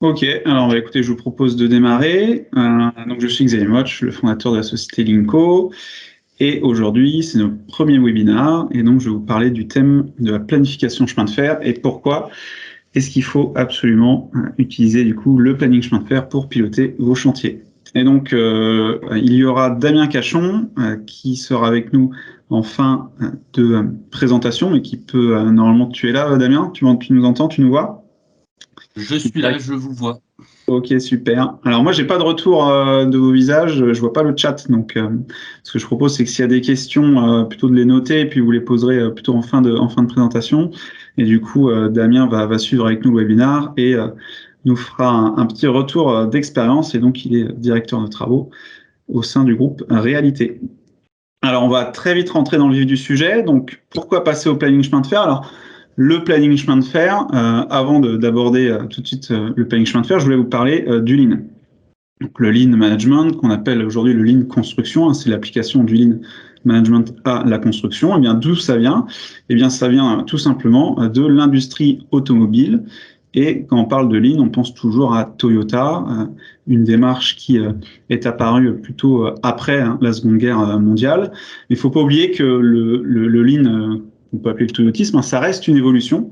Ok, alors écoutez, je vous propose de démarrer. Donc je suis Xavier Motch, le fondateur de la société Linko, et aujourd'hui c'est notre premier webinaire, et donc je vais vous parler du thème de la planification chemin de fer et pourquoi est-ce qu'il faut absolument utiliser du coup le planning chemin de fer pour piloter vos chantiers. Et donc il y aura Damien Cachon qui sera avec nous en fin de présentation, mais qui peut normalement, tu es là Damien, tu nous entends, tu nous vois? Je suis là, je vous vois. Ok, super. Alors moi, j'ai pas de retour de vos visages, je vois pas le chat, donc ce que je propose, c'est que s'il y a des questions, plutôt de les noter, et puis vous les poserez plutôt en fin de présentation. Et du coup, Damien va suivre avec nous le webinaire et nous fera un petit retour d'expérience, et donc il est directeur de travaux au sein du groupe Réalité. Alors, on va très vite rentrer dans le vif du sujet. Donc, pourquoi passer au planning chemin de fer? Alors, le planning chemin de fer, avant d'aborder tout de suite le planning chemin de fer, je voulais vous parler du Lean. Donc, le Lean Management, qu'on appelle aujourd'hui le Lean Construction, hein, c'est l'application du Lean Management à la construction. Et bien, d'où ça vient? Eh bien, ça vient tout simplement de l'industrie automobile. Et quand on parle de Lean, on pense toujours à Toyota, une démarche qui est apparue plutôt après la Seconde Guerre mondiale. Mais il ne faut pas oublier que le Lean, on peut appeler le toyotisme, hein, ça reste une évolution,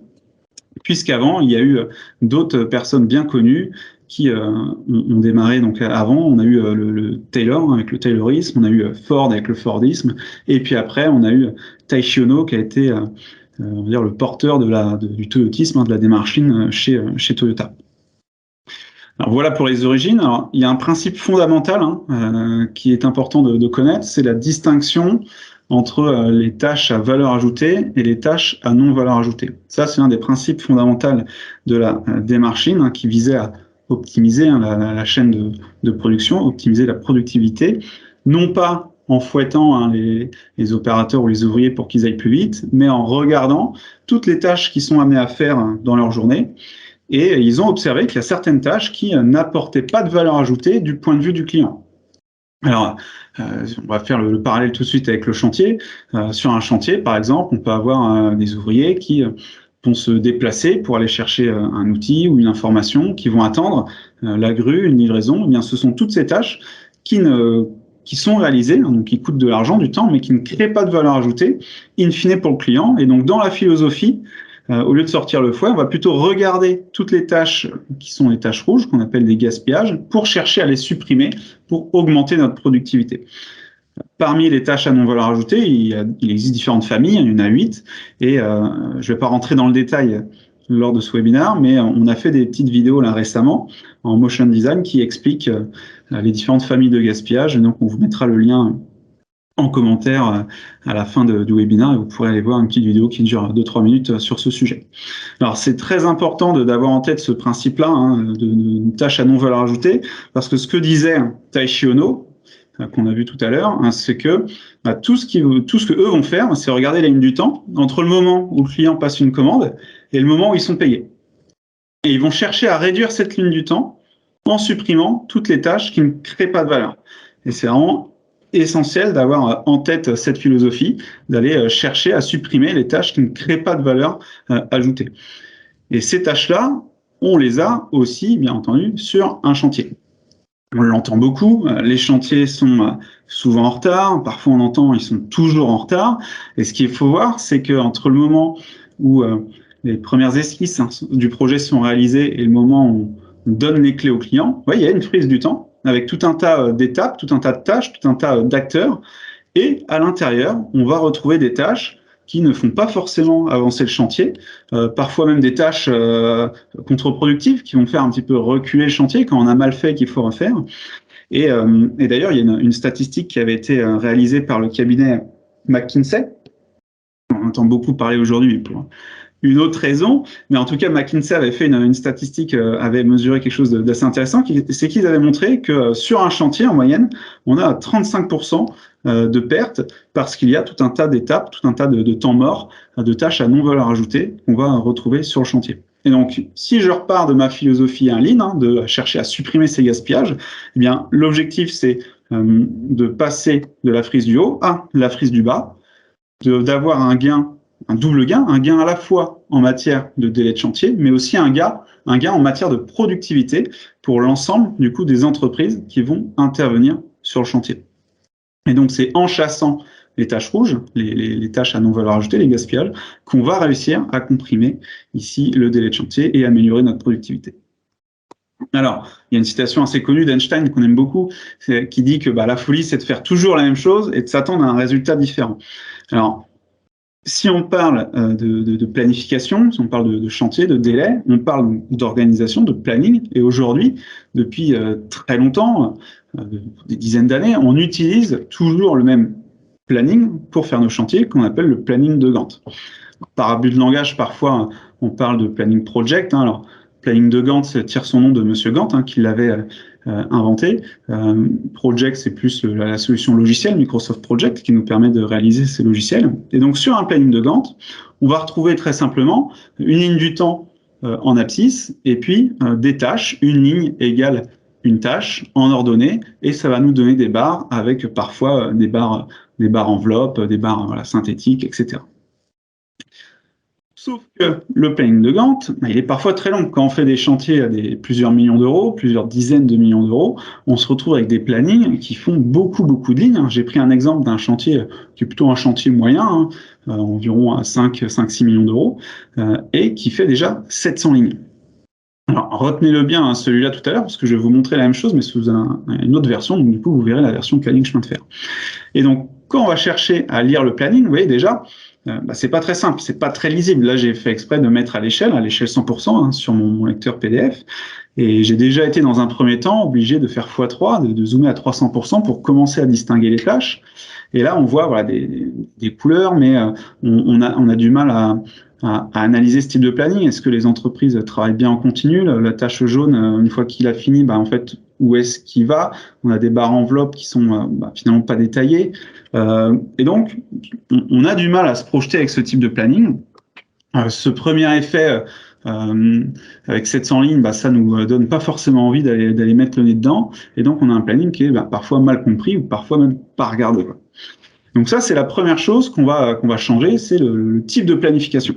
puisqu'avant, il y a eu d'autres personnes bien connues qui ont démarré donc avant. On a eu le Taylor avec le Taylorisme, on a eu Ford avec le Fordisme, et puis après, on a eu Taishi Ohno qui a été on va dire le porteur du toyotisme, hein, de la démarche Lean chez Toyota. Alors voilà pour les origines. Alors, il y a un principe fondamental qui est important de connaître, c'est la distinction entre les tâches à valeur ajoutée et les tâches à non-valeur ajoutée. Ça, c'est un des principes fondamentaux de la démarche Lean, qui visait à optimiser la chaîne de production, optimiser la productivité, non pas en fouettant les opérateurs ou les ouvriers pour qu'ils aillent plus vite, mais en regardant toutes les tâches qu'ils sont amenés à faire dans leur journée. Et ils ont observé qu'il y a certaines tâches qui n'apportaient pas de valeur ajoutée du point de vue du client. Alors, on va faire le parallèle tout de suite avec le chantier. Sur un chantier, par exemple, on peut avoir des ouvriers qui vont se déplacer pour aller chercher un outil ou une information, qui vont attendre la grue, une livraison. Eh bien, ce sont toutes ces tâches qui sont réalisées, hein, donc qui coûtent de l'argent, du temps, mais qui ne créent pas de valeur ajoutée, in fine pour le client. Et donc, dans la philosophie, au lieu de sortir le fouet, on va plutôt regarder toutes les tâches qui sont les tâches rouges, qu'on appelle des gaspillages, pour chercher à les supprimer, pour augmenter notre productivité. Parmi les tâches à non-valeur ajoutée, il existe différentes familles, il y en a 8, et je ne vais pas rentrer dans le détail lors de ce webinaire, mais on a fait des petites vidéos là récemment en motion design qui expliquent les différentes familles de gaspillage, et donc on vous mettra le lien en commentaire à la fin du webinaire, et vous pourrez aller voir une petite vidéo qui dure 2-3 minutes sur ce sujet. Alors c'est très important d'avoir en tête ce principe-là, de tâche à non-valeur ajoutée, parce que ce que disait Taishi Ohno, qu'on a vu tout à l'heure, c'est que tout ce que eux vont faire, c'est regarder la ligne du temps entre le moment où le client passe une commande et le moment où ils sont payés. Et ils vont chercher à réduire cette ligne du temps en supprimant toutes les tâches qui ne créent pas de valeur. Et c'est vraiment essentiel d'avoir en tête cette philosophie, d'aller chercher à supprimer les tâches qui ne créent pas de valeur ajoutée. Et ces tâches-là, on les a aussi, bien entendu, sur un chantier. On l'entend beaucoup, les chantiers sont souvent en retard, parfois on entend ils sont toujours en retard, et ce qu'il faut voir, c'est qu'entre le moment où les premières esquisses du projet sont réalisées et le moment où on donne les clés au client, il y a une frise du temps, avec tout un tas d'étapes, tout un tas de tâches, tout un tas d'acteurs, et à l'intérieur, on va retrouver des tâches qui ne font pas forcément avancer le chantier, parfois même des tâches contre-productives qui vont faire un petit peu reculer le chantier quand on a mal fait qu'il faut refaire. Et d'ailleurs, il y a une statistique qui avait été réalisée par le cabinet McKinsey. On entend beaucoup parler aujourd'hui pour une autre raison, mais en tout cas, McKinsey avait fait une statistique, avait mesuré quelque chose d'assez intéressant, c'est qu'ils avaient montré que sur un chantier, en moyenne, on a 35% de pertes parce qu'il y a tout un tas d'étapes, tout un tas de temps mort, de tâches à non-valeur ajoutée qu'on va retrouver sur le chantier. Et donc, si je repars de ma philosophie Lean, de chercher à supprimer ces gaspillages, eh bien, l'objectif, c'est de passer de la frise du haut à la frise du bas, d'avoir un gain un double gain, un gain à la fois en matière de délai de chantier, mais aussi un gain en matière de productivité pour l'ensemble du coup des entreprises qui vont intervenir sur le chantier. Et donc c'est en chassant les tâches rouges, les tâches à non-valeur ajoutée, les gaspillages, qu'on va réussir à comprimer ici le délai de chantier et améliorer notre productivité. Alors, il y a une citation assez connue d'Einstein qu'on aime beaucoup, qui dit que la folie, c'est de faire toujours la même chose et de s'attendre à un résultat différent. Alors, si on parle de planification, si on parle de chantier, de délai, on parle d'organisation, de planning. Et aujourd'hui, depuis très longtemps, des dizaines d'années, on utilise toujours le même planning pour faire nos chantiers qu'on appelle le planning de Gantt. Par abus de langage, parfois, on parle de planning project. Alors, planning de Gantt tire son nom de Monsieur Gantt, qui l'avait inventé. Project, c'est plus la solution logicielle, Microsoft Project, qui nous permet de réaliser ces logiciels. Et donc, sur un planning de Gantt, on va retrouver très simplement une ligne du temps en abscisse, et puis des tâches, une ligne égale une tâche en ordonnée, et ça va nous donner des barres avec parfois des barres enveloppes, des barres synthétiques, etc. Sauf que le planning de Gantt, il est parfois très long. Quand on fait des chantiers à plusieurs millions d'euros, plusieurs dizaines de millions d'euros, on se retrouve avec des plannings qui font beaucoup de lignes. J'ai pris un exemple d'un chantier qui est plutôt un chantier moyen, environ à 5-6 millions d'euros, et qui fait déjà 700 lignes. Alors, retenez-le bien, celui-là tout à l'heure, parce que je vais vous montrer la même chose, mais sous une autre version. Donc, du coup, vous verrez la version planning chemin de fer. Et donc, quand on va chercher à lire le planning, vous voyez déjà, c'est pas très simple, c'est pas très lisible. Là, j'ai fait exprès de mettre à l'échelle 100% sur mon lecteur PDF. Et j'ai déjà été, dans un premier temps, obligé de faire x3, de zoomer à 300% pour commencer à distinguer les tâches. Et là, on voit des couleurs, mais on a du mal à analyser ce type de planning. Est-ce que les entreprises travaillent bien en continu? La tâche jaune, une fois qu'il a fini, en fait, où est-ce qu'il va? On a des barres enveloppes qui sont finalement pas détaillées. Et donc, on a du mal à se projeter avec ce type de planning. Ce premier effet avec 700 lignes, ça nous donne pas forcément envie d'aller mettre le nez dedans. Et donc, on a un planning qui est parfois mal compris ou parfois même pas regardé. Donc ça, c'est la première chose qu'on va changer, c'est le type de planification.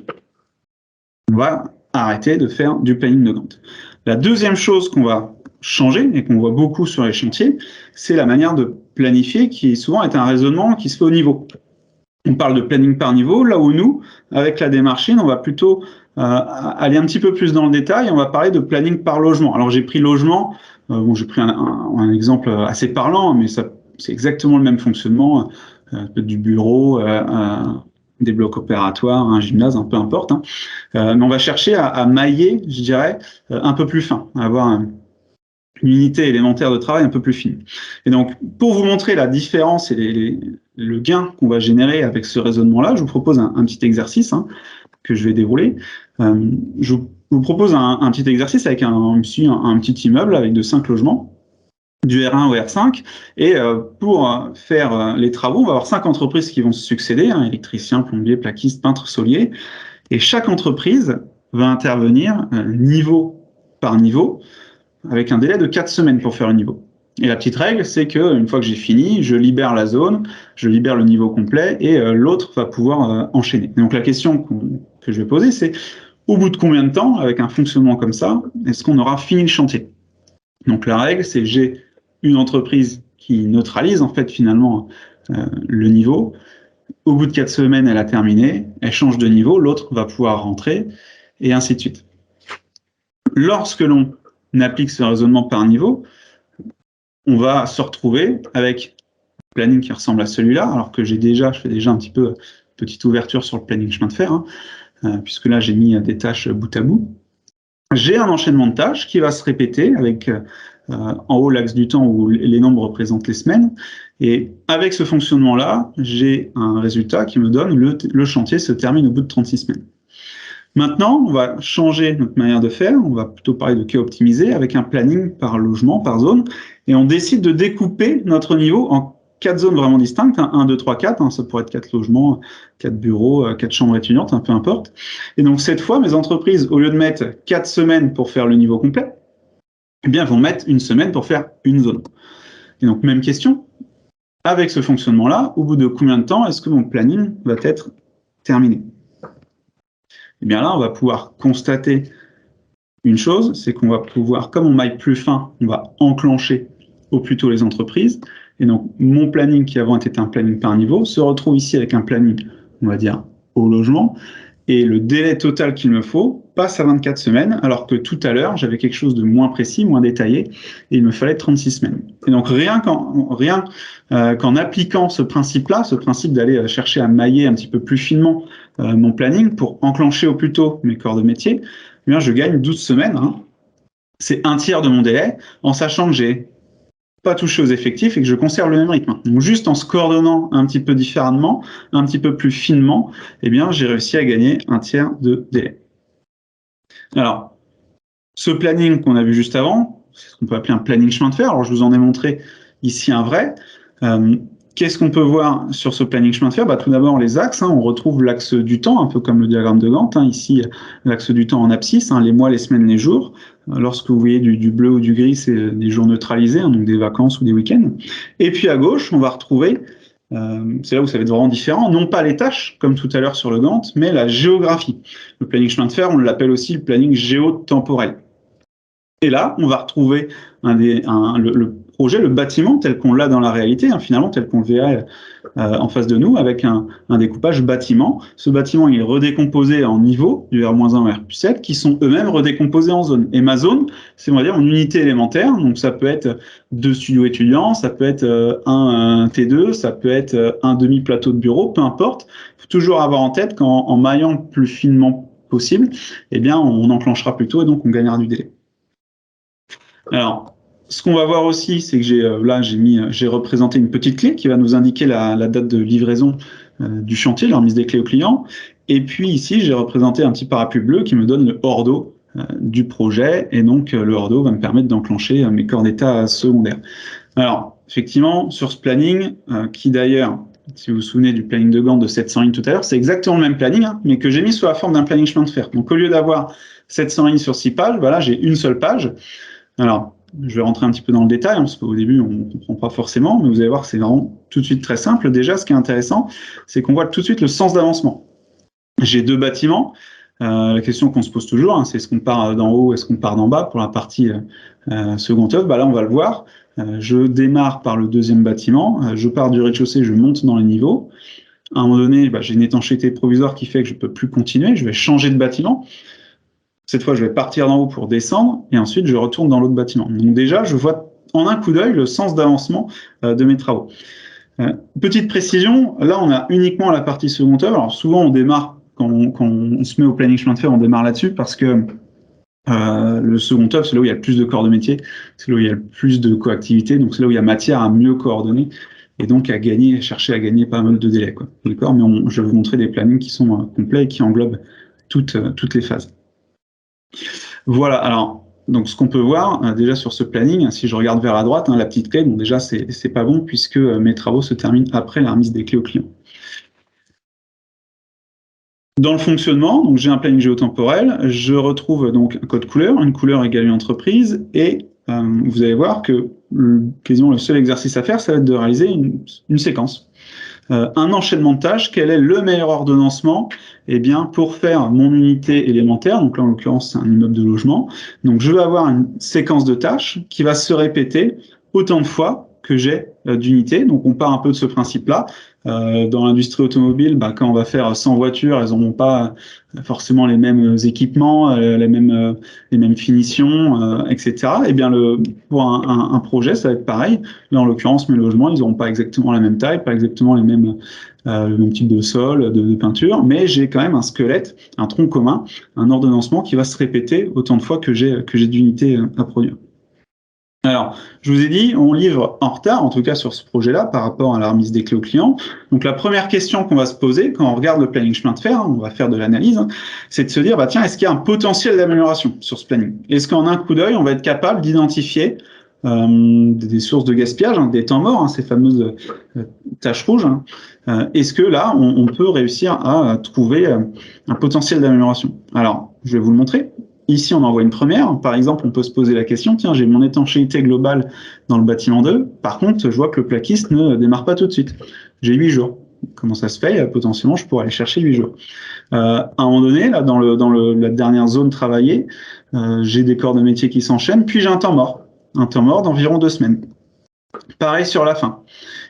On va arrêter de faire du planning de Gantt. La deuxième chose qu'on va changer et qu'on voit beaucoup sur les chantiers, c'est la manière de planifier qui souvent est un raisonnement qui se fait au niveau. On parle de planning par niveau, là où nous, avec la démarche, on va plutôt aller un petit peu plus dans le détail, on va parler de planning par logement. Alors j'ai pris logement, j'ai pris un exemple assez parlant, mais c'est exactement le même fonctionnement, du bureau, des blocs opératoires, un gymnase, peu importe. Mais on va chercher à mailler, je dirais, un peu plus fin, à avoir une unité élémentaire de travail un peu plus fine. Et donc, pour vous montrer la différence et le gain qu'on va générer avec ce raisonnement-là, je vous propose un petit exercice que je vais dérouler. Je vous propose un petit exercice avec un petit immeuble avec de 5 logements, du R1 au R5, et pour faire les travaux, on va avoir 5 entreprises qui vont se succéder, électriciens, plombiers, plaquistes, peintres, soliers, et chaque entreprise va intervenir niveau par niveau, avec un délai de 4 semaines pour faire le niveau. Et la petite règle, c'est qu'une fois que j'ai fini, je libère la zone, je libère le niveau complet, et l'autre va pouvoir enchaîner. Et donc la question que je vais poser, c'est au bout de combien de temps, avec un fonctionnement comme ça, est-ce qu'on aura fini le chantier? Donc la règle, c'est j'ai une entreprise qui neutralise en fait finalement le niveau. Au bout de 4 semaines, elle a terminé, elle change de niveau, l'autre va pouvoir rentrer, et ainsi de suite. Lorsque l'on applique ce raisonnement par niveau, on va se retrouver avec un planning qui ressemble à celui-là, alors que je fais déjà un petit peu petite ouverture sur le planning chemin de fer, puisque là j'ai mis des tâches bout à bout. J'ai un enchaînement de tâches qui va se répéter avec en haut l'axe du temps où les nombres représentent les semaines. Et avec ce fonctionnement-là, j'ai un résultat qui me donne le chantier se termine au bout de 36 semaines. Maintenant, on va changer notre manière de faire, on va plutôt parler de quai optimisé avec un planning par logement, par zone, et on décide de découper notre niveau en 4 zones vraiment distinctes, 1, 2, 3, 4, ça pourrait être 4 logements, 4 bureaux, 4 chambres étudiantes, peu importe. Et donc cette fois, mes entreprises, au lieu de mettre 4 semaines pour faire le niveau complet, eh bien, vont mettre 1 semaine pour faire une zone. Et donc même question, avec ce fonctionnement-là, au bout de combien de temps est-ce que mon planning va être terminé? Et bien là, on va pouvoir constater une chose, c'est qu'on va pouvoir, comme on maille plus fin, on va enclencher au plus tôt les entreprises. Et donc, mon planning qui avant était un planning par niveau se retrouve ici avec un planning, on va dire, au logement. Et le délai total qu'il me faut passe à 24 semaines, alors que tout à l'heure, j'avais quelque chose de moins précis, moins détaillé, et il me fallait 36 semaines. Et donc, rien qu'en appliquant ce principe-là, ce principe d'aller chercher à mailler un petit peu plus finement mon planning pour enclencher au plus tôt mes corps de métier, eh bien, je gagne 12 semaines. C'est un tiers de mon délai, en sachant que j'ai pas touché aux effectifs et que je conserve le même rythme. Donc juste en se coordonnant un petit peu différemment, un petit peu plus finement, eh bien j'ai réussi à gagner un tiers de délai. Alors, ce planning qu'on a vu juste avant, c'est ce qu'on peut appeler un planning chemin de fer. Alors je vous en ai montré ici un vrai. Qu'est-ce qu'on peut voir sur ce planning chemin de fer? Tout d'abord, les axes. On retrouve l'axe du temps, un peu comme le diagramme de Gantt. Ici, l'axe du temps en abscisse, les mois, les semaines, les jours. Lorsque vous voyez du bleu ou du gris, c'est des jours neutralisés, donc des vacances ou des week-ends. Et puis à gauche, on va retrouver, c'est là où ça va être vraiment différent, non pas les tâches, comme tout à l'heure sur le Gantt, mais la géographie. Le planning chemin de fer, on l'appelle aussi le planning géotemporel. Et là, on va retrouver le projet, le bâtiment tel qu'on l'a dans la réalité, finalement, tel qu'on le verrait en face de nous, avec un découpage bâtiment. Ce bâtiment, il est redécomposé en niveaux, du R-1 au R+7, qui sont eux-mêmes redécomposés en zones. Et ma zone, c'est, on va dire, en unité élémentaire. Donc, ça peut être 2 studios étudiants, ça peut être un T2, ça peut être un demi-plateau de bureau, peu importe. Il faut toujours avoir en tête qu'en maillant le plus finement possible, eh bien, on enclenchera plus tôt et donc on gagnera du délai. Alors, ce qu'on va voir aussi, c'est que j'ai représenté une petite clé qui va nous indiquer la date de livraison du chantier, la remise des clés au client. Et puis ici, j'ai représenté un petit parapluie bleu qui me donne le hors d'eau du projet. Et donc, le hors d'eau va me permettre d'enclencher mes corps d'état secondaires. Alors, effectivement, sur ce planning, qui d'ailleurs, si vous vous souvenez du planning de Gantt de 700 lignes tout à l'heure, c'est exactement le même planning, mais que j'ai mis sous la forme d'un planning chemin de fer. Donc, au lieu d'avoir 700 lignes sur 6 pages, voilà, j'ai une seule page. Alors, je vais rentrer un petit peu dans le détail, parce qu'au début, on ne comprend pas forcément, mais vous allez voir que c'est vraiment tout de suite très simple. Déjà, ce qui est intéressant, c'est qu'on voit tout de suite le sens d'avancement. J'ai 2 bâtiments. La question qu'on se pose toujours, c'est est-ce qu'on part d'en haut, est-ce qu'on part d'en bas pour la partie second œuvre. Là, on va le voir. Je démarre par le 2e bâtiment, je pars du rez-de-chaussée, je monte dans les niveaux. À un moment donné, j'ai une étanchéité provisoire qui fait que je ne peux plus continuer, je vais changer de bâtiment. Cette fois, je vais partir d'en haut pour descendre, et ensuite, je retourne dans l'autre bâtiment. Donc déjà, je vois en un coup d'œil le sens d'avancement de mes travaux. Petite précision, là, on a uniquement la partie second œuvre. Alors souvent, on démarre, quand on se met au planning chemin de fer, on démarre là-dessus, parce que le second œuvre, c'est là où il y a le plus de corps de métier, c'est là où il y a le plus de coactivité, donc c'est là où il y a matière à mieux coordonner, et donc à chercher à gagner pas mal de délais. D'accord, mais je vais vous montrer des plannings qui sont complets et qui englobent toutes les phases. Voilà, alors, donc ce qu'on peut voir déjà sur ce planning, si je regarde vers la droite, la petite clé, bon déjà c'est pas bon puisque mes travaux se terminent après la remise des clés au client. Dans le fonctionnement, donc j'ai un planning géotemporel, je retrouve donc un code couleur, une couleur égale une entreprise, et vous allez voir que quasiment le seul exercice à faire, ça va être de réaliser une séquence. Un enchaînement de tâches, quel est le meilleur ordonnancement? Eh bien, pour faire mon unité élémentaire, donc là en l'occurrence c'est un immeuble de logement, donc je vais avoir une séquence de tâches qui va se répéter autant de fois que j'ai d'unités. Donc on part un peu de ce principe-là. Dans l'industrie automobile, quand on va faire 100 voitures, elles n'auront pas forcément les mêmes équipements, les mêmes finitions, etc. Et bien pour un projet, ça va être pareil. Là, en l'occurrence, mes logements, ils n'auront pas exactement la même taille, pas exactement le même type de sol, de peinture, mais j'ai quand même un squelette, un tronc commun, un ordonnancement qui va se répéter autant de fois que j'ai d'unités à produire. Alors, je vous ai dit, on livre en retard, en tout cas sur ce projet-là, par rapport à la remise des clés au client. Donc, la première question qu'on va se poser quand on regarde le planning chemin de fer, on va faire de l'analyse, c'est de se dire, tiens, est-ce qu'il y a un potentiel d'amélioration sur ce planning? Est-ce qu'en un coup d'œil, on va être capable d'identifier des sources de gaspillage, des temps morts, ces fameuses taches rouges? Est-ce que là, on peut réussir à trouver un potentiel d'amélioration? Alors, je vais vous le montrer. Ici, on en voit une première. Par exemple, on peut se poser la question, tiens, j'ai mon étanchéité globale dans le bâtiment 2. Par contre, je vois que le plaquiste ne démarre pas tout de suite. J'ai 8 jours. comment ça se fait, potentiellement, je pourrais aller chercher 8 jours. À un moment donné, là, dans la dernière zone travaillée, j'ai des corps de métier qui s'enchaînent, puis j'ai un temps mort d'environ 2 semaines. Pareil sur la fin.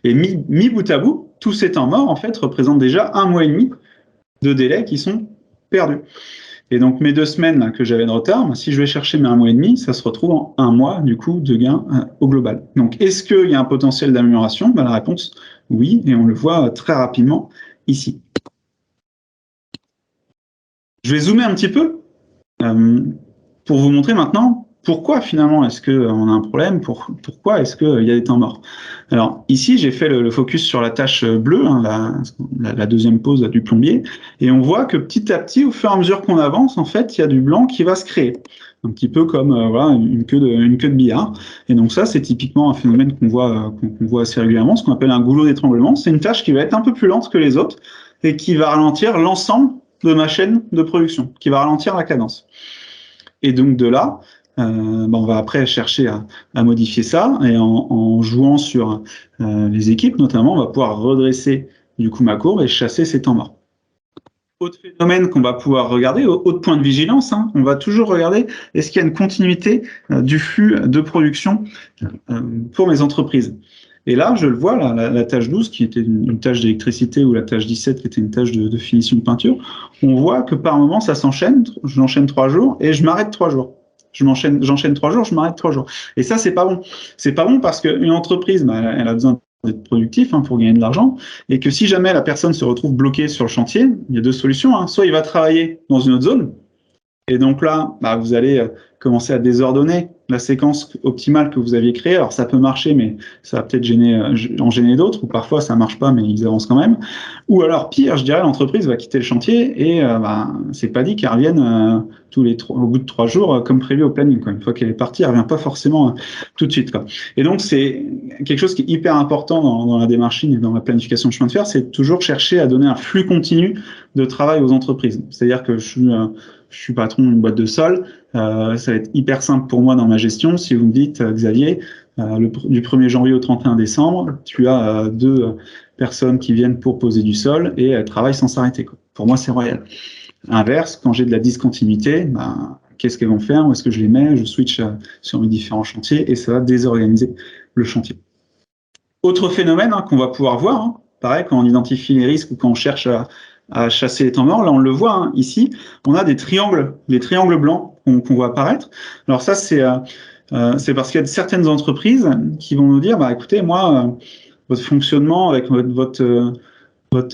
Et mis bout à bout, tous ces temps morts, en fait, représentent déjà 1 mois et demi de délai qui sont perdus. Et donc, mes 2 semaines là, que j'avais de retard, si je vais chercher mes 1 mois et demi, ça se retrouve en 1 mois, du coup, de gain au global. Donc, est-ce qu'il y a un potentiel d'amélioration? La réponse, oui, et on le voit très rapidement ici. Je vais zoomer un petit peu pour vous montrer maintenant pourquoi finalement est-ce qu'on a un problème, pourquoi est-ce qu'il y a des temps morts. Alors ici, j'ai fait le focus sur la tâche bleue, la deuxième pause du plombier, et on voit que petit à petit, au fur et à mesure qu'on avance, en fait, il y a du blanc qui va se créer. Un petit peu comme une queue de billard. Et donc ça, c'est typiquement un phénomène qu'on voit assez régulièrement, ce qu'on appelle un goulot d'étranglement. C'est une tâche qui va être un peu plus lente que les autres et qui va ralentir l'ensemble de ma chaîne de production, qui va ralentir la cadence. Et donc de là, on va après chercher à modifier ça, et en jouant sur les équipes notamment, on va pouvoir redresser du coup ma courbe et chasser ces temps morts. Autre phénomène qu'on va pouvoir regarder, autre point de vigilance, on va toujours regarder est-ce qu'il y a une continuité du flux de production pour mes entreprises. Et là, je le vois, la tâche 12, qui était une tâche d'électricité, ou la tâche 17, qui était une tâche de finition de peinture, on voit que par moment, ça s'enchaîne, j'enchaîne 3 jours, et je m'arrête 3 jours. J'enchaîne 3 jours, je m'arrête 3 jours. Et ça, c'est pas bon. C'est pas bon parce qu'une entreprise, elle a besoin d'être productif pour gagner de l'argent, et que si jamais la personne se retrouve bloquée sur le chantier, il y a 2 solutions. Soit il va travailler dans une autre zone, et donc là, vous allez commencer à désordonner la séquence optimale que vous aviez créée. Alors ça peut marcher, mais ça va peut-être en gêner d'autres, ou parfois ça marche pas, mais ils avancent quand même. Ou alors pire, je dirais, l'entreprise va quitter le chantier et c'est pas dit qu'elle revienne au bout de 3 jours comme prévu au planning, quoi. Une fois qu'elle est partie, elle revient pas forcément tout de suite, quoi. Et donc c'est quelque chose qui est hyper important dans la démarche et dans la planification de chemin de fer, c'est toujours chercher à donner un flux continu de travail aux entreprises. C'est-à-dire que je suis patron d'une boîte de sol, ça va être hyper simple pour moi dans ma gestion. Si vous me dites, Xavier, du 1er janvier au 31 décembre, tu as 2 personnes qui viennent pour poser du sol et elles travaillent sans s'arrêter, quoi. Pour moi, c'est royal. Inverse, quand j'ai de la discontinuité, qu'est-ce qu'elles vont faire? Où est-ce que je les mets? Je switch sur mes différents chantiers et ça va désorganiser le chantier. Autre phénomène qu'on va pouvoir voir, pareil, quand on identifie les risques ou quand on cherche à chasser les temps morts, là on le voit ici, on a des triangles blancs qu'on voit apparaître. Alors ça, c'est parce qu'il y a certaines entreprises qui vont nous dire, écoutez, moi, votre fonctionnement avec votre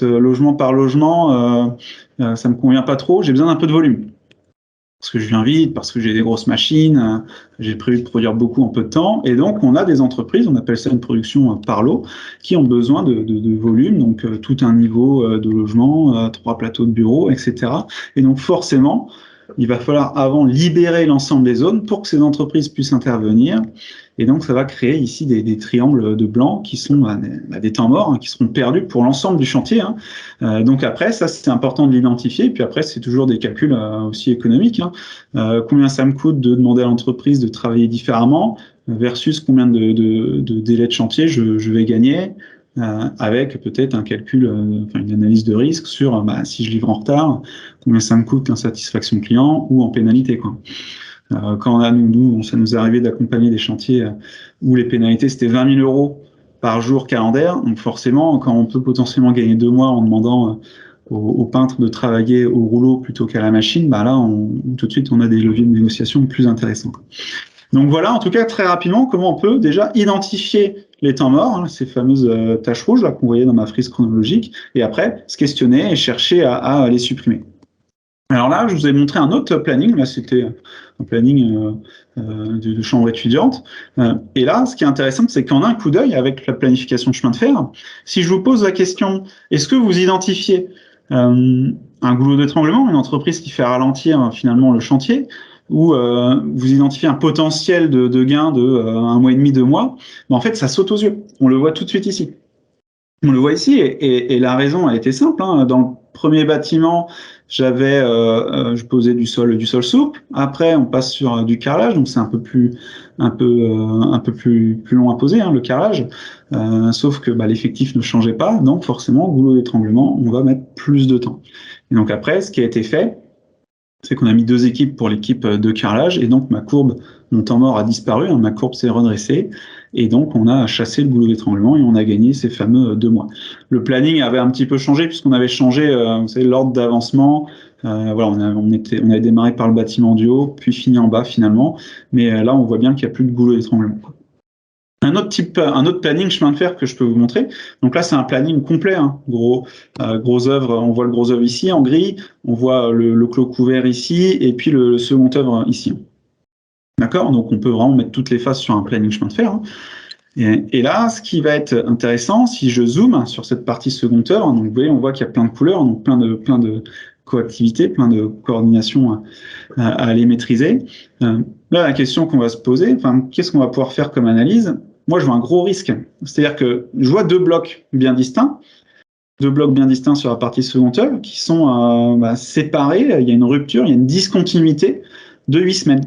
logement par logement, ça me convient pas trop, j'ai besoin d'un peu de volume. Parce que je viens vite, parce que j'ai des grosses machines, j'ai prévu de produire beaucoup en peu de temps. Et donc, on a des entreprises, on appelle ça une production par lot, qui ont besoin de volume, donc tout un niveau de logement, 3 plateaux de bureaux, etc. Et donc, forcément, il va falloir avant libérer l'ensemble des zones pour que ces entreprises puissent intervenir. Et donc, ça va créer ici des triangles de blanc qui sont des temps morts, qui seront perdus pour l'ensemble du chantier. Donc après, ça, c'est important de l'identifier. Et puis après, c'est toujours des calculs aussi économiques. Combien ça me coûte de demander à l'entreprise de travailler différemment versus combien de délais de chantier je vais gagner avec peut-être un calcul, une analyse de risque sur si je livre en retard, combien ça me coûte l'insatisfaction client ou en pénalité, quoi. Quand ça nous est arrivé d'accompagner des chantiers où les pénalités c'était 20 000 euros par jour calendaire. Donc forcément, quand on peut potentiellement gagner 2 mois en demandant aux peintres de travailler au rouleau plutôt qu'à la machine, là, tout de suite, on a des leviers de négociation plus intéressants. Donc voilà, en tout cas, très rapidement, comment on peut déjà identifier les temps morts, ces fameuses taches rouges qu'on voyait dans ma frise chronologique, et après, se questionner et chercher à les supprimer. Alors là, je vous ai montré un autre planning. Là, c'était un planning de chambre étudiante. Et là, ce qui est intéressant, c'est qu'en un coup d'œil, avec la planification de chemin de fer, si je vous pose la question, est-ce que vous identifiez un goulot d'étranglement, une entreprise qui fait ralentir finalement le chantier, ou vous identifiez un potentiel de gain de 1 mois et demi, 2 mois, en fait, ça saute aux yeux. On le voit tout de suite ici. On le voit ici, et la raison a été simple. Dans premier bâtiment, je posais du sol souple. Après, on passe sur du carrelage, donc c'est un peu plus long à poser, hein, le carrelage. Sauf que l'effectif ne changeait pas, donc forcément, goulot d'étranglement, on va mettre plus de temps. Et donc après, ce qui a été fait, c'est qu'on a mis 2 équipes pour l'équipe de carrelage, et donc mon temps mort a disparu, hein, ma courbe s'est redressée, et donc on a chassé le goulot d'étranglement et on a gagné ces fameux 2 mois. Le planning avait un petit peu changé puisqu'on avait changé, vous savez, l'ordre d'avancement. Voilà, on avait démarré par le bâtiment du haut, puis fini en bas finalement, mais là on voit bien qu'il n'y a plus de goulot d'étranglement. Un autre planning chemin de fer que je peux vous montrer. Donc là, c'est un planning complet, hein. Gros œuvre, on voit le gros œuvre ici en gris, on voit le clos couvert ici, et puis le second œuvre ici. D'accord? Donc on peut vraiment mettre toutes les phases sur un planning chemin de fer, hein. Et là, ce qui va être intéressant, si je zoome sur cette partie second œuvre, donc vous voyez, on voit qu'il y a plein de couleurs, donc plein de coactivité, plein de coordination à aller maîtriser. Là, la question qu'on va se poser, qu'est-ce qu'on va pouvoir faire comme analyse? Moi, je vois un gros risque. C'est-à-dire que je vois 2 blocs bien distincts sur la partie second œuvre qui sont séparés. Il y a une rupture, il y a une discontinuité de 8 semaines.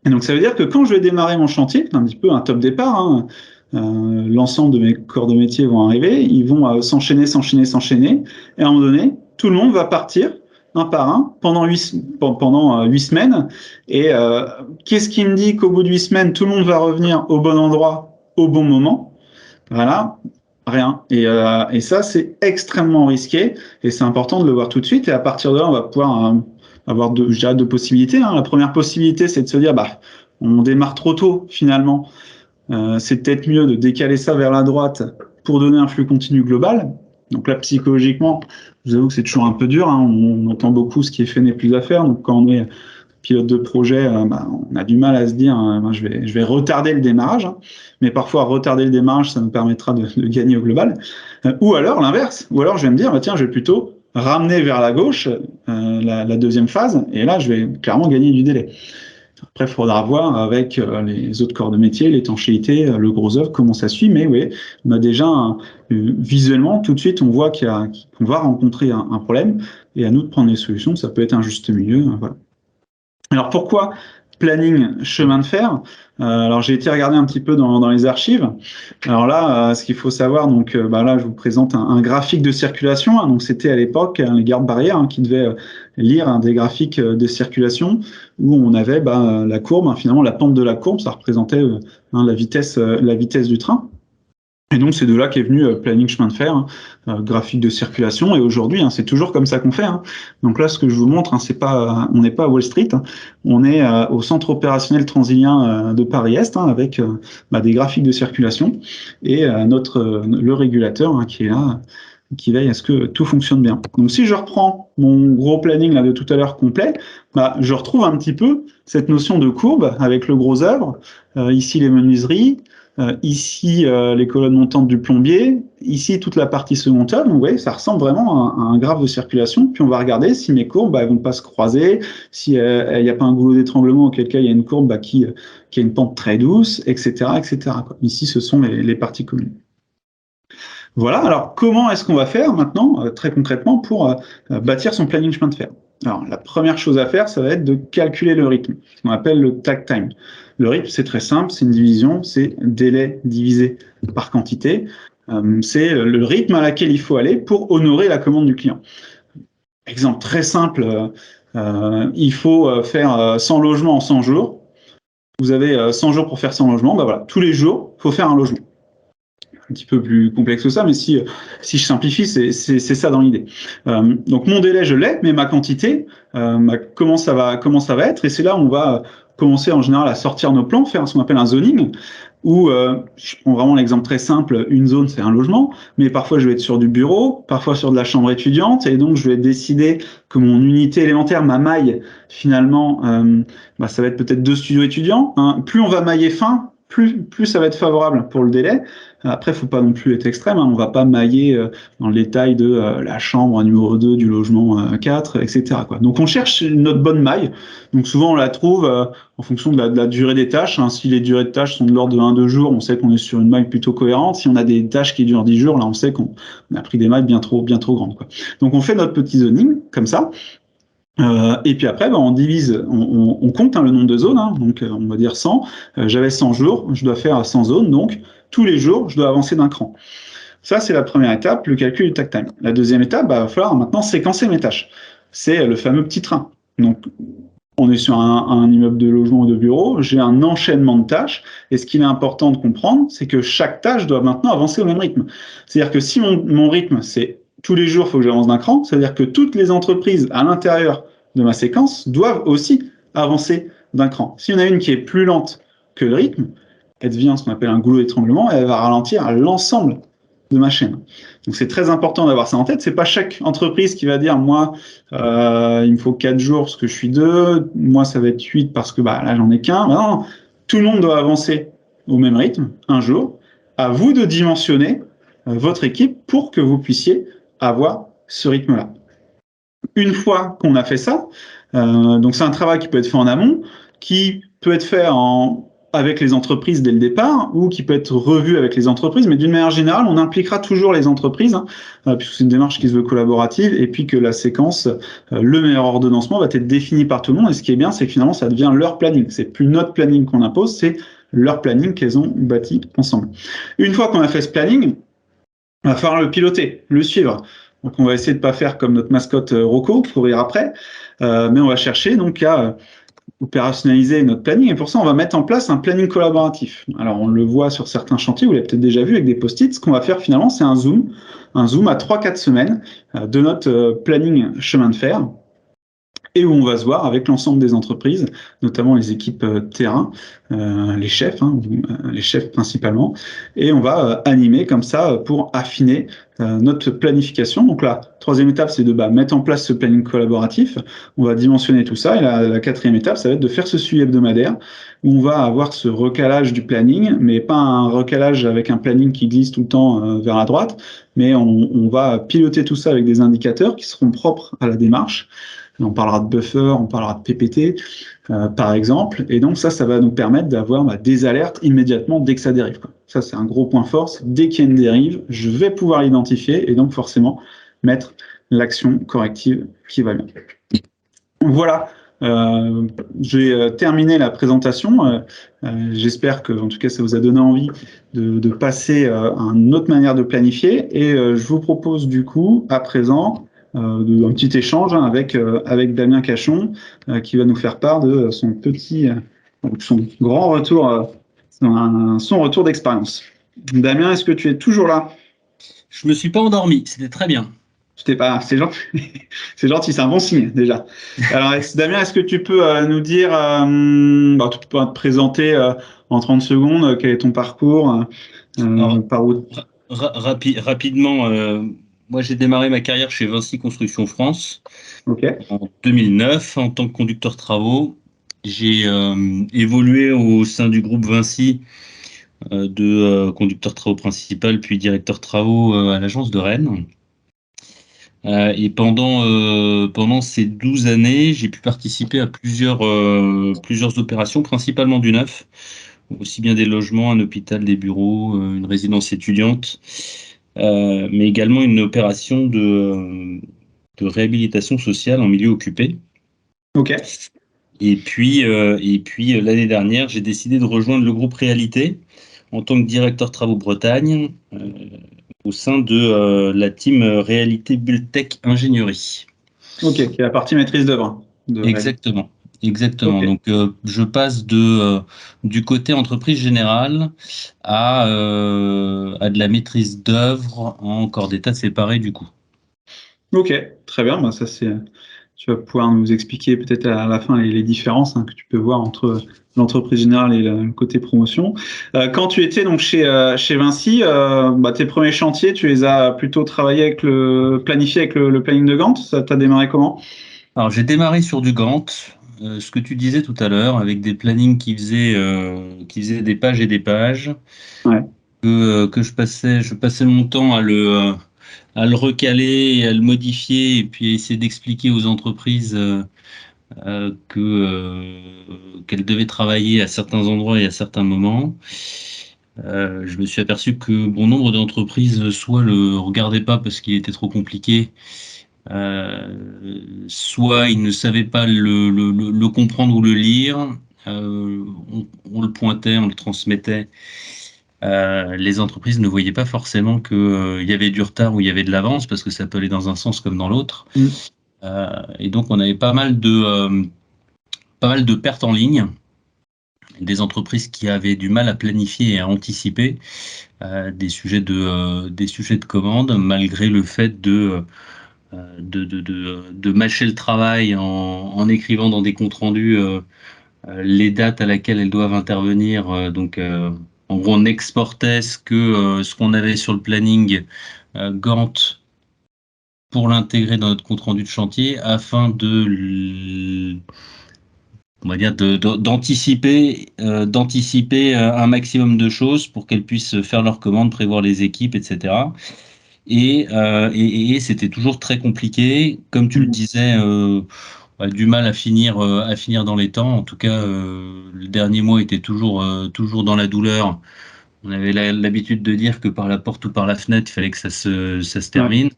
Et donc, ça veut dire que quand je vais démarrer mon chantier, un petit peu un top départ, hein, l'ensemble de mes corps de métier vont arriver, ils vont s'enchaîner, et à un moment donné, tout le monde va partir un par un pendant 8 semaines. Et qu'est-ce qui me dit qu'au bout de 8 semaines, tout le monde va revenir au bon endroit, au bon moment? Voilà, rien. Et ça, c'est extrêmement risqué, et c'est important de le voir tout de suite. Et à partir de là, on va pouvoir avoir deux possibilités, hein. La première possibilité, c'est de se dire, on démarre trop tôt finalement. C'est peut-être mieux de décaler ça vers la droite pour donner un flux continu global. Donc là, psychologiquement, je vous avoue que c'est toujours un peu dur, hein. On entend beaucoup ce qui est fait n'est plus à faire. Donc quand on est pilote de projet, on a du mal à se dire, je vais retarder le démarrage, hein. Mais parfois, retarder le démarrage, ça nous permettra de gagner au global. Ou alors l'inverse. Ou alors je vais me dire, tiens, je vais plutôt ramener vers la gauche la deuxième phase, et là, je vais clairement gagner du délai. Après, il faudra voir avec les autres corps de métier, l'étanchéité, le gros œuvre, comment ça suit. Mais oui, on a déjà, visuellement, tout de suite, on voit qu'on va rencontrer un problème, et à nous de prendre des solutions. Ça peut être un juste milieu. Voilà. Alors, pourquoi planning chemin de fer? Alors, j'ai été regarder un petit peu dans les archives. Alors là, ce qu'il faut savoir, donc là, je vous présente un graphique de circulation, hein. Donc, c'était à l'époque les gardes-barrières, hein, qui devaient lire des graphiques de circulation où on avait la courbe, hein, finalement, la pente de la courbe, ça représentait la vitesse du train. Et donc, c'est de là qu'est venu planning chemin de fer, hein, graphique de circulation. Et aujourd'hui, hein, c'est toujours comme ça qu'on fait, hein. Donc là, ce que je vous montre, hein, on n'est pas à Wall Street, hein. On est au centre opérationnel transilien de Paris-Est, hein, avec des graphiques de circulation et le régulateur, hein, qui est là, qui veille à ce que tout fonctionne bien. Donc, si je reprends mon gros planning là de tout à l'heure complet, je retrouve un petit peu cette notion de courbe avec le gros œuvre, ici les menuiseries, ici les colonnes montantes du plombier, ici toute la partie second œuvre. Donc vous voyez, ça ressemble vraiment à un graphe de circulation. Puis on va regarder si mes courbes elles vont pas se croiser, si il n'y a pas un goulot d'étranglement, auquel cas il y a une courbe qui a une pente très douce, etc. quoi. Ici, ce sont les parties communes. Voilà, alors comment est-ce qu'on va faire maintenant, très concrètement, pour bâtir son planning chemin de fer? Alors, la première chose à faire, ça va être de calculer le rythme, ce qu'on appelle le takt time. Le rythme, c'est très simple, c'est une division, c'est délai divisé par quantité. C'est le rythme à laquelle il faut aller pour honorer la commande du client. Exemple très simple, il faut faire 100 logements en 100 jours. Vous avez 100 jours pour faire 100 logements, voilà, tous les jours, il faut faire un logement. Un petit peu plus complexe que ça, mais si je simplifie, c'est ça dans l'idée. Donc mon délai, je l'ai, mais ma quantité, comment ça va être? Et c'est là où on va commencer en général à sortir nos plans, faire ce qu'on appelle un zoning, où je prends vraiment l'exemple très simple, une zone c'est un logement, mais parfois je vais être sur du bureau, parfois sur de la chambre étudiante, et donc je vais décider que mon unité élémentaire, ma maille, finalement, ça va être peut-être 2 studios étudiants, hein. Plus on va mailler fin, plus ça va être favorable pour le délai. Après, il ne faut pas non plus être extrême, hein. On ne va pas mailler dans le détail de la chambre numéro 2 du logement 4, etc., quoi. Donc, on cherche notre bonne maille. Donc, souvent, on la trouve en fonction de la durée des tâches, hein. Si les durées de tâches sont de l'ordre de 1-2 jours, on sait qu'on est sur une maille plutôt cohérente. Si on a des tâches qui durent 10 jours, là, on sait qu'on a pris des mailles bien trop grandes, quoi. Donc, on fait notre petit zoning comme ça. Et puis après, on divise, on compte, hein, le nombre de zones, hein. Donc on va dire 100. J'avais 100 jours, je dois faire 100 zones, donc tous les jours, je dois avancer d'un cran. Ça, c'est la première étape, le calcul du takt time. La deuxième étape, il va falloir maintenant séquencer mes tâches. C'est le fameux petit train. Donc, on est sur un immeuble de logement ou de bureau, j'ai un enchaînement de tâches, et ce qu'il est important de comprendre, c'est que chaque tâche doit maintenant avancer au même rythme. C'est-à-dire que si mon rythme, c'est tous les jours, il faut que j'avance d'un cran, c'est-à-dire que toutes les entreprises à l'intérieur de ma séquence doivent aussi avancer d'un cran. S'il y en a une qui est plus lente que le rythme, elle devient ce qu'on appelle un goulot d'étranglement, et elle va ralentir l'ensemble de ma chaîne. Donc c'est très important d'avoir ça en tête. C'est pas chaque entreprise qui va dire moi il me faut 4 jours parce que je suis 2, moi ça va être 8 parce que là j'en ai qu'un. Non, tout le monde doit avancer au même rythme, un jour. À vous de dimensionner votre équipe pour que vous puissiez avoir ce rythme-là. Une fois qu'on a fait ça, donc c'est un travail qui peut être fait en amont, qui peut être fait avec les entreprises dès le départ, ou qui peut être revu avec les entreprises, mais d'une manière générale, on impliquera toujours les entreprises, hein, puisque c'est une démarche qui se veut collaborative, et puis que la séquence, le meilleur ordonnancement va être défini par tout le monde, et ce qui est bien, c'est que finalement, ça devient leur planning. C'est plus notre planning qu'on impose, c'est leur planning qu'elles ont bâti ensemble. Une fois qu'on a fait ce planning, il va falloir le piloter, le suivre. Donc, on va essayer de ne pas faire comme notre mascotte Rocco, courir après, mais on va chercher donc à opérationnaliser notre planning. Et pour ça, on va mettre en place un planning collaboratif. Alors, on le voit sur certains chantiers, vous l'avez peut-être déjà vu avec des post-it. Ce qu'on va faire finalement, c'est un zoom à 3-4 semaines de notre planning chemin de fer, et où on va se voir avec l'ensemble des entreprises, notamment les équipes terrain, les chefs, hein, les chefs principalement, et on va animer comme ça pour affiner notre planification. Donc la troisième étape, c'est de mettre en place ce planning collaboratif. On va dimensionner tout ça, et la quatrième étape, ça va être de faire ce suivi hebdomadaire, où on va avoir ce recalage du planning, mais pas un recalage avec un planning qui glisse tout le temps vers la droite, mais on va piloter tout ça avec des indicateurs qui seront propres à la démarche. On parlera de buffer, on parlera de PPT, par exemple. Et donc, ça va nous permettre d'avoir des alertes immédiatement dès que ça dérive, quoi. Ça, c'est un gros point fort. Dès qu'il y a une dérive, je vais pouvoir l'identifier et donc forcément mettre l'action corrective qui va bien. Voilà. J'ai terminé la présentation. J'espère que, en tout cas, ça vous a donné envie de passer à une autre manière de planifier. Et je vous propose du coup, à présent, un petit échange, hein, avec Damien Cachon, qui va nous faire part de son grand retour, son retour d'expérience. Damien, est-ce que tu es toujours là? Je me suis pas endormi, c'était très bien. C'est gentil, c'est gentil, c'est un bon signe déjà. Alors Damien, est-ce que tu peux nous dire, tu peux te présenter en 30 secondes, quel est ton parcours, par où... Rapidement, moi j'ai démarré ma carrière chez Vinci Construction France en 2009 en tant que conducteur travaux. J'ai évolué au sein du groupe Vinci de conducteur travaux principal puis directeur travaux à l'agence de Rennes. Et pendant ces 12 années, j'ai pu participer à plusieurs opérations, principalement du neuf, aussi bien des logements, un hôpital, des bureaux, une résidence étudiante, mais également une opération de réhabilitation sociale en milieu occupé. Ok. Et puis l'année dernière, j'ai décidé de rejoindre le groupe Réalité en tant que directeur travaux Bretagne, au sein de la team Réalité Bulltech Ingénierie. Ok, qui est la partie maîtrise d'œuvre. Exactement. Okay. Donc, je passe du côté entreprise générale à de la maîtrise d'œuvre en corps d'état séparé du coup. Ok, très bien. Ça, tu vas pouvoir nous expliquer peut-être à la fin les différences, hein, que tu peux voir entre l'entreprise générale et le côté promotion. Quand tu étais donc chez Vinci, tes premiers chantiers, tu les as plutôt planifiés avec le planning de Gantt. Ça t'a démarré comment? Alors, j'ai démarré sur du Gantt. ce que tu disais tout à l'heure, avec des plannings qui faisaient des pages et des pages, Ouais. que je passais mon temps à le recaler, et à le modifier, et puis à essayer d'expliquer aux entreprises qu'elles devaient travailler à certains endroits et à certains moments. Je me suis aperçu que bon nombre d'entreprises soit le regardaient pas parce qu'il était trop compliqué, soit ils ne savaient pas le comprendre ou le lire. On le pointait, on le transmettait. Les entreprises ne voyaient pas forcément qu'il y avait du retard ou il y avait de l'avance parce que ça peut aller dans un sens comme dans l'autre. Et donc on avait pas mal de pertes en ligne, des entreprises qui avaient du mal à planifier et à anticiper des sujets de commande, malgré le fait de mâcher le travail en écrivant dans des comptes rendus les dates à laquelle elles doivent intervenir. En gros, on exportait ce qu'on avait sur le planning Gantt pour l'intégrer dans notre compte rendu de chantier afin on va dire d'anticiper un maximum de choses pour qu'elles puissent faire leurs commandes, prévoir les équipes, etc. Et c'était toujours très compliqué, comme tu le disais, du mal à finir dans les temps. En tout cas, le dernier mois était toujours dans la douleur. On avait l'habitude de dire que par la porte ou par la fenêtre, il fallait que ça se termine.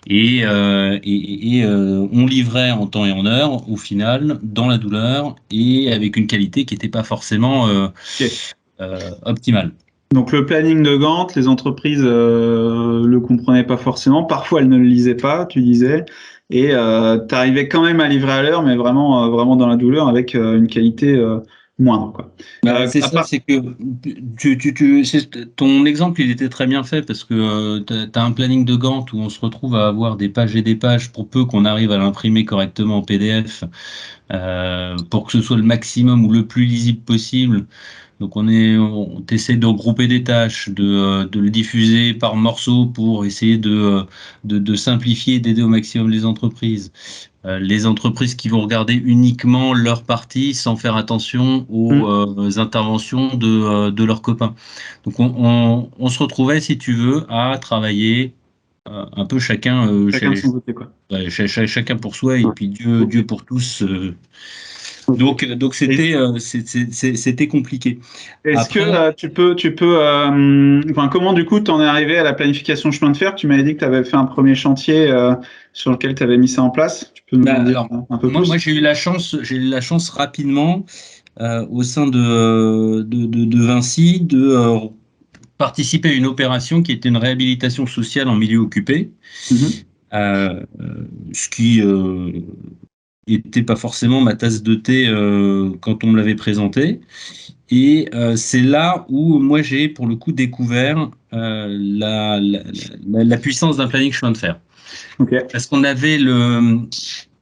On livrait en temps et en heure, au final, dans la douleur et avec une qualité qui n'était pas forcément optimale. Donc le planning de Gantt, les entreprises le comprenaient pas forcément. Parfois, elles ne le lisaient pas, tu disais, et tu arrivais quand même à livrer à l'heure, mais vraiment dans la douleur, avec une qualité moindre, quoi. C'est ça, c'est que ton exemple, il était très bien fait parce que tu as un planning de Gantt où on se retrouve à avoir des pages et des pages pour peu qu'on arrive à l'imprimer correctement en PDF pour que ce soit le maximum ou le plus lisible possible. Donc on essaie de regrouper des tâches, de le diffuser par morceaux pour essayer de simplifier et d'aider au maximum les entreprises. Les entreprises qui vont regarder uniquement leur partie sans faire attention aux interventions de leurs copains. Donc on se retrouvait, si tu veux, à travailler un peu chacun de son côté, quoi. Chacun pour soi et puis Dieu pour tous. Donc c'était compliqué. Est-ce que comment du coup t'en es arrivé à la planification chemin de fer? Tu m'avais dit que tu avais fait un premier chantier sur lequel tu avais mis ça en place. Tu peux nous en dire un peu plus? Moi j'ai eu la chance rapidement au sein de Vinci de participer à une opération qui était une réhabilitation sociale en milieu occupé, ce qui était pas forcément ma tasse de thé quand on me l'avait présenté. Et c'est là où moi j'ai pour le coup découvert la puissance d'un planning chemin de fer. Parce qu'on avait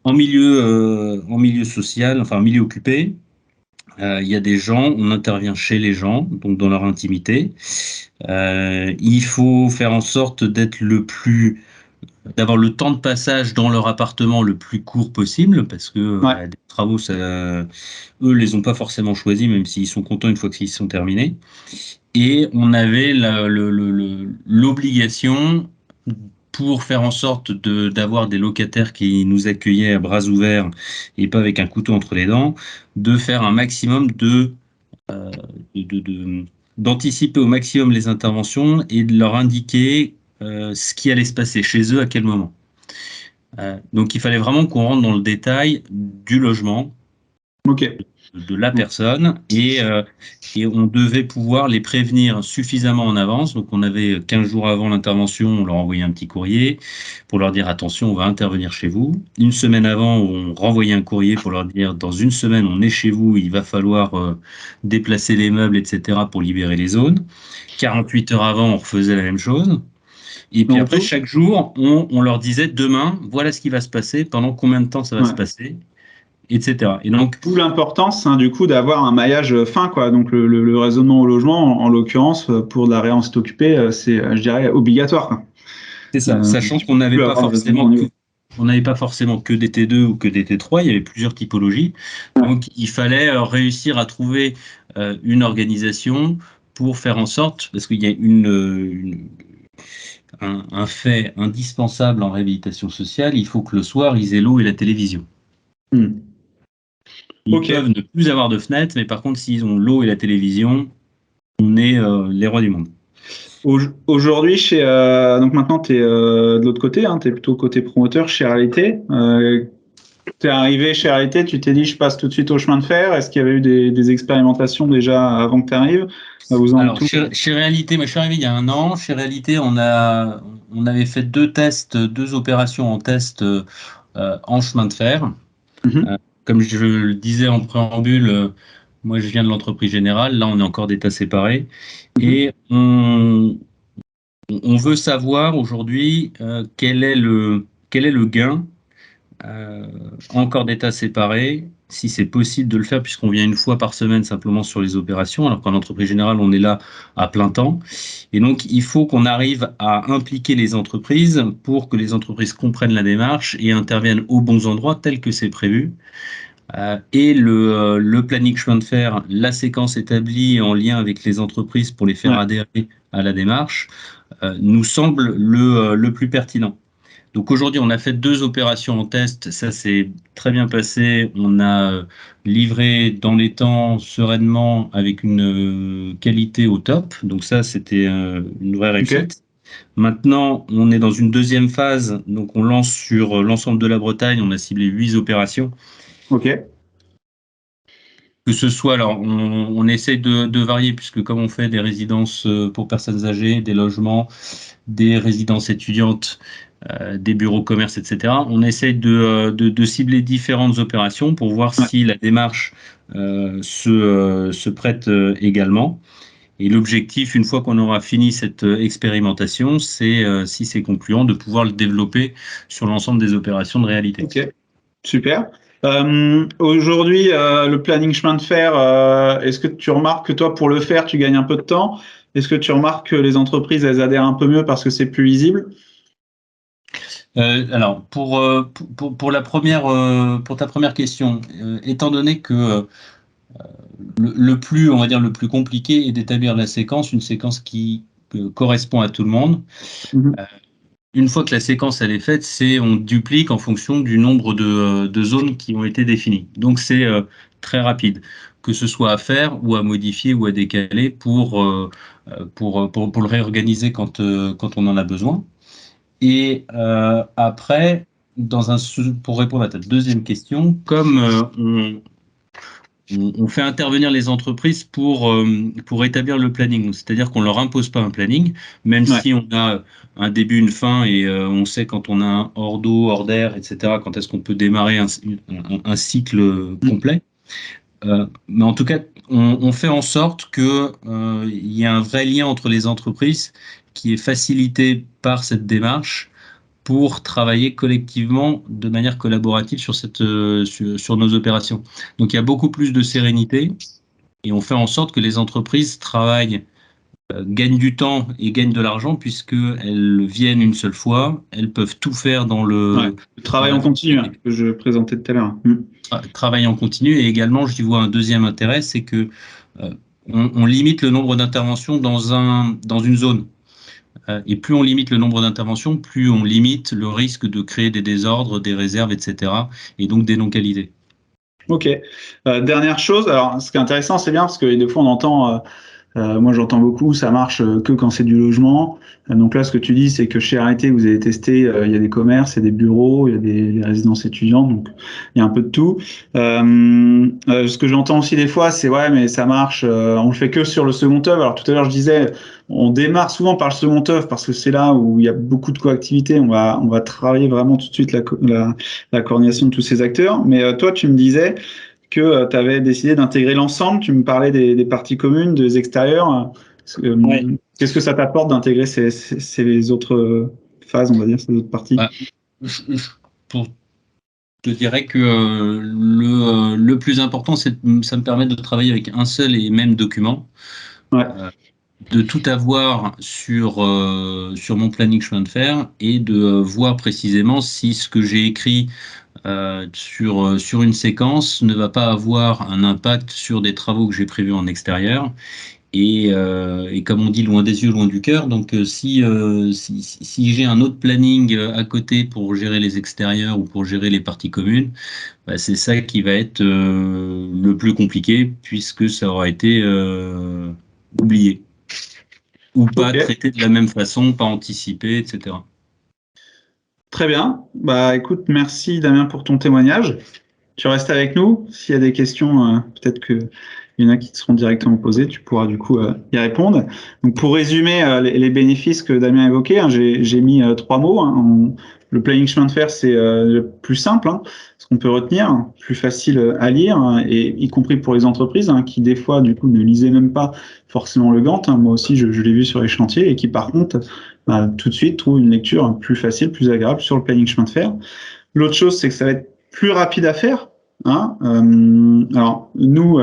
en milieu social, enfin en milieu occupé, il y a des gens, on intervient chez les gens, donc dans leur intimité. Il faut faire en sorte d'avoir le temps de passage dans leur appartement le plus court possible, parce que des travaux, eux les ont pas forcément choisis, même s'ils sont contents une fois qu'ils sont terminés. Et on avait l'obligation, pour faire en sorte d'avoir des locataires qui nous accueillaient à bras ouverts et pas avec un couteau entre les dents, de faire un maximum d'anticiper au maximum les interventions et de leur indiquer ce qui allait se passer chez eux à quel moment. Donc il fallait vraiment qu'on rentre dans le détail du logement, de la personne, et on devait pouvoir les prévenir suffisamment en avance. Donc on avait 15 jours avant l'intervention, on leur envoyait un petit courrier pour leur dire attention, on va intervenir chez vous. Une semaine avant, on renvoyait un courrier pour leur dire dans une semaine, on est chez vous, il va falloir déplacer les meubles, etc. pour libérer les zones. 48 heures avant, on refaisait la même chose. Et puis après, chaque jour, on leur disait demain, voilà ce qui va se passer, pendant combien de temps ça va se passer, etc. Et donc, d'où l'importance du coup d'avoir un maillage fin, quoi. Donc le raisonnement au logement, en l'occurrence, pour de la réinvestissement occupé, c'est, je dirais, obligatoire, quoi. C'est ça, sachant qu'on n'avait pas forcément on n'avait pas forcément que des T2 ou que des T3, il y avait plusieurs typologies. Donc, il fallait réussir à trouver une organisation pour faire en sorte, parce qu'il y a un fait indispensable en réhabilitation sociale, il faut que le soir, ils aient l'eau et la télévision. Ils peuvent ne plus avoir de fenêtre, mais par contre, s'ils ont l'eau et la télévision, on est les rois du monde. Aujourd'hui, donc maintenant, tu es de l'autre côté, tu es plutôt côté promoteur chez Réalité. Tu es arrivé chez Réalité, tu t'es dit, je passe tout de suite au chemin de fer. Est-ce qu'il y avait eu des expérimentations déjà avant que tu arrives? Alors, chez Réalité, moi, je suis arrivé il y a 1 an. Chez Réalité, on avait fait 2 opérations en test en chemin de fer. Comme je le disais en préambule, moi, je viens de l'entreprise générale. Là, on est encore d'états séparés. Et on veut savoir aujourd'hui quel est le gain encore d'états séparés, si c'est possible de le faire, puisqu'on vient 1 fois par semaine simplement sur les opérations, alors qu'en entreprise générale, on est là à plein temps. Et donc, il faut qu'on arrive à impliquer les entreprises pour que les entreprises comprennent la démarche et interviennent aux bons endroits tels que c'est prévu. Et le planning chemin de fer, la séquence établie en lien avec les entreprises pour les faire adhérer à la démarche, nous semble le plus pertinent. Donc aujourd'hui, on a fait 2 opérations en test, ça s'est très bien passé. On a livré dans les temps sereinement avec une qualité au top. Donc ça, c'était une vraie réussite. Maintenant, on est dans une deuxième phase. Donc on lance sur l'ensemble de la Bretagne. On a ciblé 8 opérations. Que ce soit, alors on essaie de varier, puisque comme on fait des résidences pour personnes âgées, des logements, des résidences étudiantes, des bureaux commerce, etc. On essaye de cibler différentes opérations pour voir si la démarche se prête également. Et l'objectif, une fois qu'on aura fini cette expérimentation, c'est, si c'est concluant, de pouvoir le développer sur l'ensemble des opérations de réalité. Ok, super. Aujourd'hui, le planning chemin de fer, est-ce que tu remarques que toi, pour le faire, tu gagnes un peu de temps? Est-ce que tu remarques que les entreprises, elles adhèrent un peu mieux parce que c'est plus lisible? Alors, pour ta première question, étant donné que on va dire le plus compliqué est d'établir la séquence, une séquence qui correspond à tout le monde. Une fois que la séquence elle est faite, on duplique en fonction du nombre de zones qui ont été définies. Donc c'est très rapide, que ce soit à faire ou à modifier ou à décaler pour le réorganiser quand on en a besoin. Et après, pour répondre à ta deuxième question, comme on fait intervenir les entreprises pour établir le planning, c'est-à-dire qu'on leur impose pas un planning, même si on a un début, une fin, et on sait quand on a un hors d'eau, hors d'air, etc., quand est-ce qu'on peut démarrer un cycle complet. Mais en tout cas, on fait en sorte que il y a un vrai lien entre les entreprises qui est facilité par cette démarche pour travailler collectivement de manière collaborative sur nos opérations. Donc il y a beaucoup plus de sérénité et on fait en sorte que les entreprises travaillent, gagnent du temps et gagnent de l'argent puisqu'elles viennent une seule fois, elles peuvent tout faire dans le travail en continu que je présentais tout à l'heure. Travail en continu, et également j'y vois un deuxième intérêt, c'est que on limite le nombre d'interventions dans une zone. Et plus on limite le nombre d'interventions, plus on limite le risque de créer des désordres, des réserves, etc. et donc des non-qualités. Ok. Dernière chose, alors ce qui est intéressant, c'est bien parce que des fois on entend, moi j'entends beaucoup, ça marche que quand c'est du logement. Donc là, ce que tu dis, c'est que chez Arrêté, vous avez testé, il y a des commerces, il y a des bureaux, il y a des résidences étudiantes, donc il y a un peu de tout. Ce que j'entends aussi des fois, c'est ouais, mais ça marche, on le fait que sur le second œuvre. Alors tout à l'heure, je disais, on démarre souvent par le second œuvre parce que c'est là où il y a beaucoup de coactivité. On va travailler vraiment tout de suite la coordination de tous ces acteurs. Mais toi, tu me disais que tu avais décidé d'intégrer l'ensemble. Tu me parlais des parties communes, des extérieurs. Qu'est-ce que ça t'apporte d'intégrer ces autres phases, on va dire, ces autres parties? Je te dirais que le plus important, ça me permet de travailler avec un seul et même document. de tout avoir sur mon planning chemin de fer et de voir précisément si ce que j'ai écrit sur une séquence ne va pas avoir un impact sur des travaux que j'ai prévus en extérieur. Et comme on dit, loin des yeux, loin du cœur. Donc, si j'ai un autre planning à côté pour gérer les extérieurs ou pour gérer les parties communes, bah, c'est ça qui va être le plus compliqué puisque ça aura été oublié ou pas Ok, traité de la même façon, pas anticipé, etc. très bien. Bah écoute, merci Damien pour ton témoignage. Tu restes avec nous. S'il y a des questions, peut-être qu'il y en a qui te seront directement posées, tu pourras du coup y répondre. Donc pour résumer les bénéfices que Damien a évoqués, hein, j'ai mis 3 mots. Hein. Le planning chemin de fer, c'est le plus simple, hein, ce qu'on peut retenir, hein, plus facile à lire, hein, et y compris pour les entreprises hein, qui des fois du coup ne lisaient même pas forcément le Gantt. Hein. Moi aussi, je l'ai vu sur les chantiers et qui par contre tout de suite trouvent une lecture plus facile, plus agréable sur le planning chemin de fer. L'autre chose, c'est que ça va être plus rapide à faire. Hein. Alors, nous,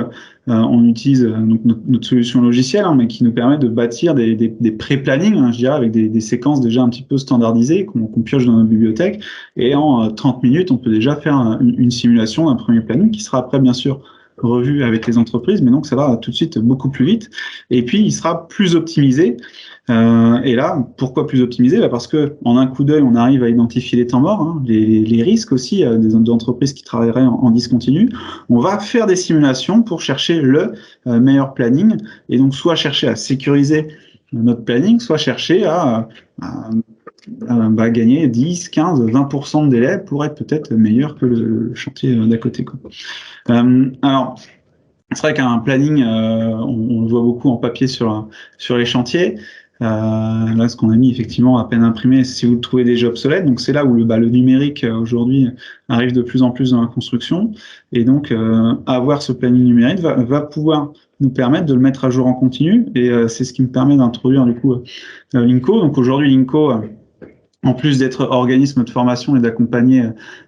on utilise donc notre solution logicielle, hein, mais qui nous permet de bâtir des pré-plannings, hein, je dirais, avec des séquences déjà un petit peu standardisées qu'on pioche dans notre bibliothèque. Et en 30 minutes, on peut déjà faire une simulation d'un premier planning qui sera après, bien sûr, revu avec les entreprises, mais donc ça va tout de suite beaucoup plus vite. Et puis, il sera plus optimisé. Et là, pourquoi plus optimisé? Parce que en un coup d'œil, on arrive à identifier les temps morts, hein, les risques aussi des entreprises qui travailleraient en discontinu. On va faire des simulations pour chercher le meilleur planning et donc soit chercher à sécuriser notre planning, soit chercher à gagner 10, 15, 20% de délai pour être peut-être meilleur que le chantier d'à côté, quoi. Alors, c'est vrai qu'un planning, on le voit beaucoup en papier sur les chantiers. Là, ce qu'on a mis effectivement à peine imprimé, si vous le trouvez déjà obsolète, donc c'est là où le numérique aujourd'hui arrive de plus en plus dans la construction. Et donc, avoir ce planning numérique va pouvoir nous permettre de le mettre à jour en continu. Et c'est ce qui me permet d'introduire du coup Inco. Donc aujourd'hui, Inco, en plus d'être organisme de formation et d'accompagner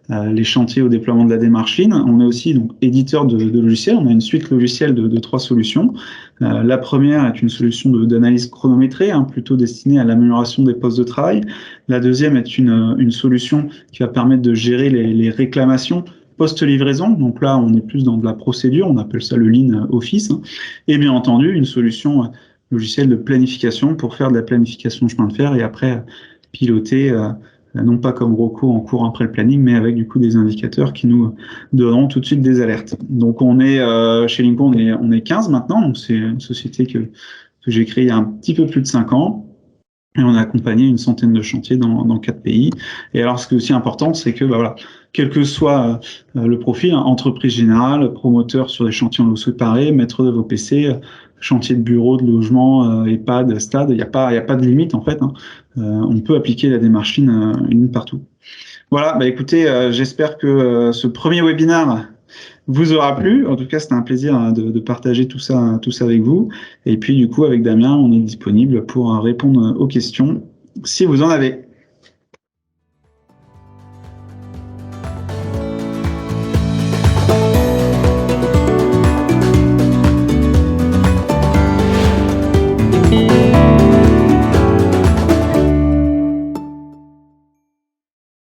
les chantiers au déploiement de la démarche Lean, on est aussi donc éditeur de logiciels. On a une suite logicielle de 3 solutions. La première est une solution d'analyse chronométrée, hein, plutôt destinée à l'amélioration des postes de travail. La deuxième est une solution qui va permettre de gérer les réclamations post-livraison. Donc là, on est plus dans de la procédure, on appelle ça le Lean Office. Hein. Et bien entendu, une solution logicielle de planification pour faire de la planification de chemin de fer et après piloter, non pas comme recours en cours après le planning, mais avec du coup des indicateurs qui nous donneront tout de suite des alertes. Donc on est chez Lincoln, on est 15 maintenant, donc c'est une société que j'ai créée il y a un petit peu plus de 5 ans. Et on a accompagné une centaine de chantiers dans 4 pays. Et alors, ce qui est aussi important, c'est que, voilà, quel que soit le profil, hein, entreprise générale, promoteur sur des chantiers en eau séparée, maître de vos PC, chantier de bureau, de logement, EHPAD, stade, il n'y a pas de limite en fait. Hein. On peut appliquer la démarche Lean partout. Voilà, bah écoutez, j'espère que ce premier webinaire vous aura plu. En tout cas, c'était un plaisir de partager tout ça avec vous. Et puis, du coup, avec Damien, on est disponible pour répondre aux questions si vous en avez.